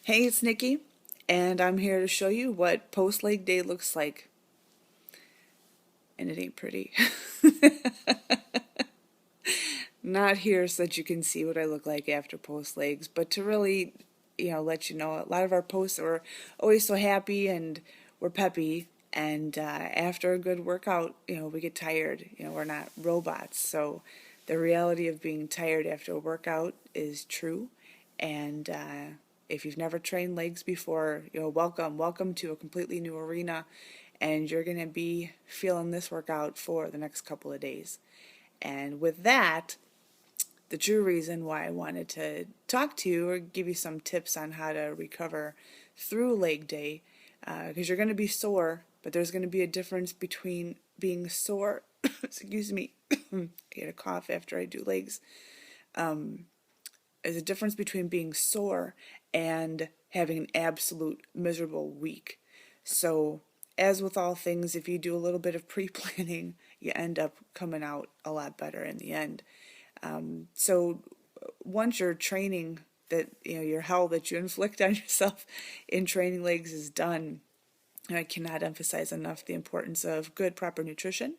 Hey, it's Nikki, and I'm here to show you what post-leg day looks like. And it ain't pretty. Not here so that you can see what I look like after post-legs, but to really, let you know, a lot of our posts are always so happy and we're peppy, and after a good workout, we get tired. We're not robots, so the reality of being tired after a workout is true, and if you've never trained legs before, welcome to a completely new arena, and you're going to be feeling this workout for the next couple of days. And with that, the true reason why I wanted to talk to you or give you some tips on how to recover through leg day, because you're going to be sore, but there's going to be a difference between being sore, excuse me, I get a cough after I do legs. There's a difference between being sore and having an absolute miserable week. So, as with all things, if you do a little bit of pre-planning, you end up coming out a lot better in the end. So once your training that, your hell that you inflict on yourself in training legs is done, I cannot emphasize enough the importance of good, proper nutrition,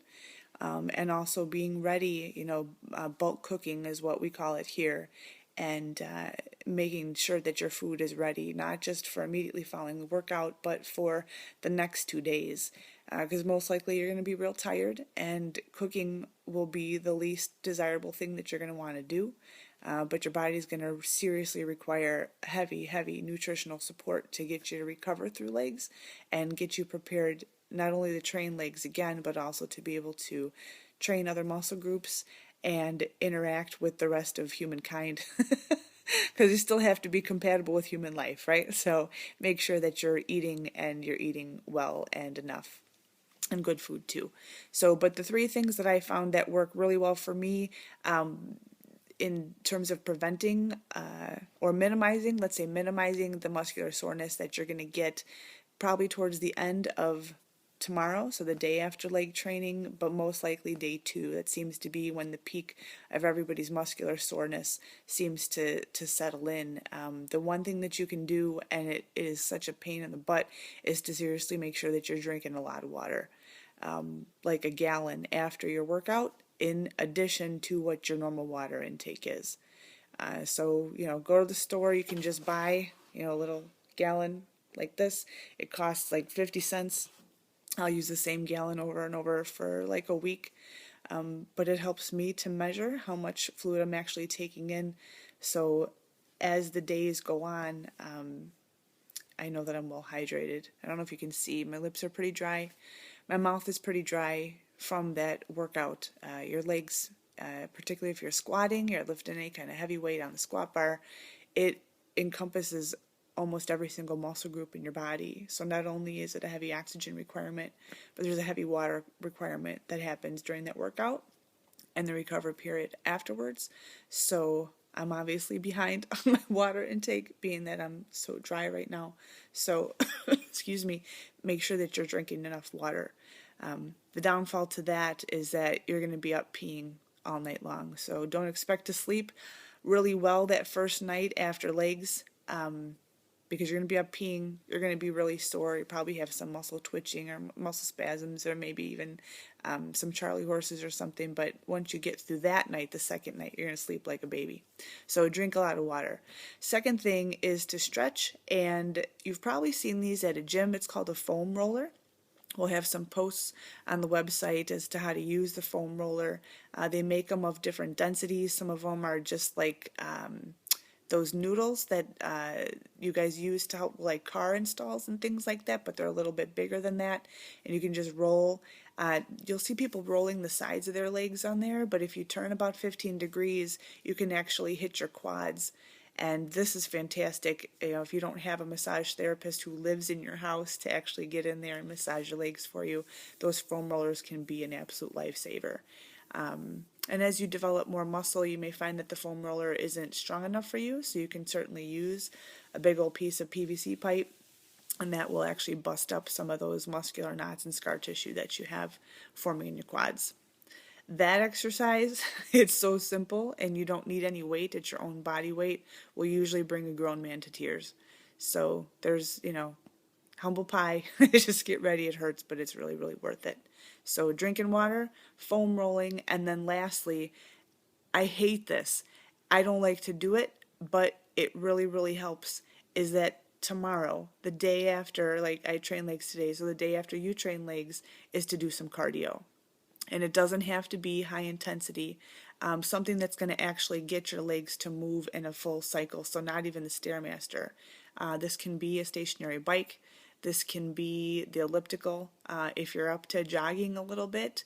and also being ready. Bulk cooking is what we call it here, and making sure that your food is ready, not just for immediately following the workout, but for the next 2 days. Because most likely you're going to be real tired, and cooking will be the least desirable thing that you're going to want to do. But your body's going to seriously require heavy, heavy nutritional support to get you to recover through legs and get you prepared not only to train legs again, but also to be able to train other muscle groups and interact with the rest of humankind. Because you still have to be compatible with human life, right? So make sure that you're eating, and you're eating well and enough, and good food too. So, but the three things that I found that work really well for me, in terms of preventing or minimizing, let's say minimizing the muscular soreness that you're going to get probably towards the end of tomorrow, so the day after leg training, but most likely day 2. That seems to be when the peak of everybody's muscular soreness seems to settle in. The one thing that you can do, and it is such a pain in the butt, is to seriously make sure that you're drinking a lot of water, like a gallon after your workout, in addition to what your normal water intake is. So, go to the store, you can just buy, a little gallon like this. It costs like 50 cents. I'll use the same gallon over and over for like a week. But it helps me to measure how much fluid I'm actually taking in. So as the days go on, I know that I'm well hydrated. I don't know if you can see, my lips are pretty dry. My mouth is pretty dry from that workout. Your legs, particularly if you're squatting, you're lifting any kind of heavy weight on the squat bar, it encompasses almost every single muscle group in your body. So not only is it a heavy oxygen requirement, but there's a heavy water requirement that happens during that workout and the recovery period afterwards. So I'm obviously behind on my water intake, being that I'm so dry right now. So, excuse me, make sure that you're drinking enough water. The downfall to that is that you're going to be up peeing all night long. So don't expect to sleep really well that first night after legs, because you're going to be up peeing, you're going to be really sore, you probably have some muscle twitching or muscle spasms, or maybe even some Charlie horses or something, but once you get through that night, the second night, you're going to sleep like a baby. So drink a lot of water. Second thing is to stretch, and you've probably seen these at a gym. It's called a foam roller. We'll have some posts on the website as to how to use the foam roller. They make them of different densities. Some of them are just like those noodles that you guys use to help like car installs and things like that, but they're a little bit bigger than that, and you can just roll. You'll see people rolling the sides of their legs on there, but if you turn about 15 degrees, you can actually hit your quads. And this is fantastic, if you don't have a massage therapist who lives in your house to actually get in there and massage your legs for you, those foam rollers can be an absolute lifesaver. And as you develop more muscle, you may find that the foam roller isn't strong enough for you, so you can certainly use a big old piece of PVC pipe, and that will actually bust up some of those muscular knots and scar tissue that you have forming in your quads. That exercise, it's so simple, and you don't need any weight. It's your own body weight, will usually bring a grown man to tears. So there's, humble pie. Just get ready. It hurts, but it's really, really worth it. So drinking water, foam rolling, and then lastly, I hate this. I don't like to do it, but it really, really helps. Is that tomorrow, the day after, like I train legs today, so the day after you train legs is to do some cardio. And it doesn't have to be high intensity, something that's going to actually get your legs to move in a full cycle, so not even the Stairmaster. This can be a stationary bike. This can be the elliptical. If you're up to jogging a little bit,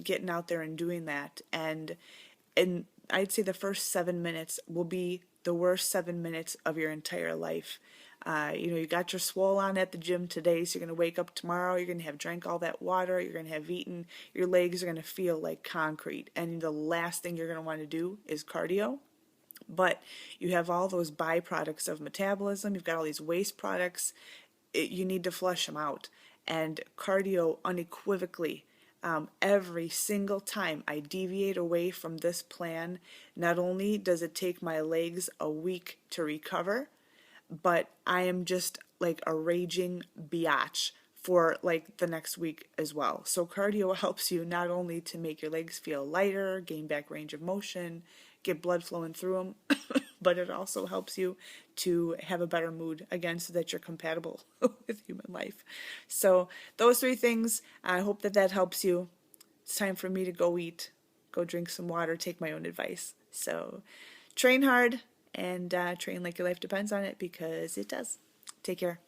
getting out there and doing that. And I'd say the first 7 minutes will be the worst 7 minutes of your entire life. You got your swole on at the gym today, so you're going to wake up tomorrow, you're going to have drank all that water, you're going to have eaten, your legs are going to feel like concrete, and the last thing you're going to want to do is cardio. But you have all those byproducts of metabolism, you've got all these waste products, you need to flush them out. And cardio unequivocally, every single time I deviate away from this plan, not only does it take my legs a week to recover, but I am just like a raging biatch for like the next week as well. So cardio helps you not only to make your legs feel lighter, gain back range of motion, get blood flowing through them, but it also helps you to have a better mood again so that you're compatible with human life. So those three things, I hope that that helps you. It's time for me to go eat, go drink some water, take my own advice. So train hard and train like your life depends on it, because it does. Take care.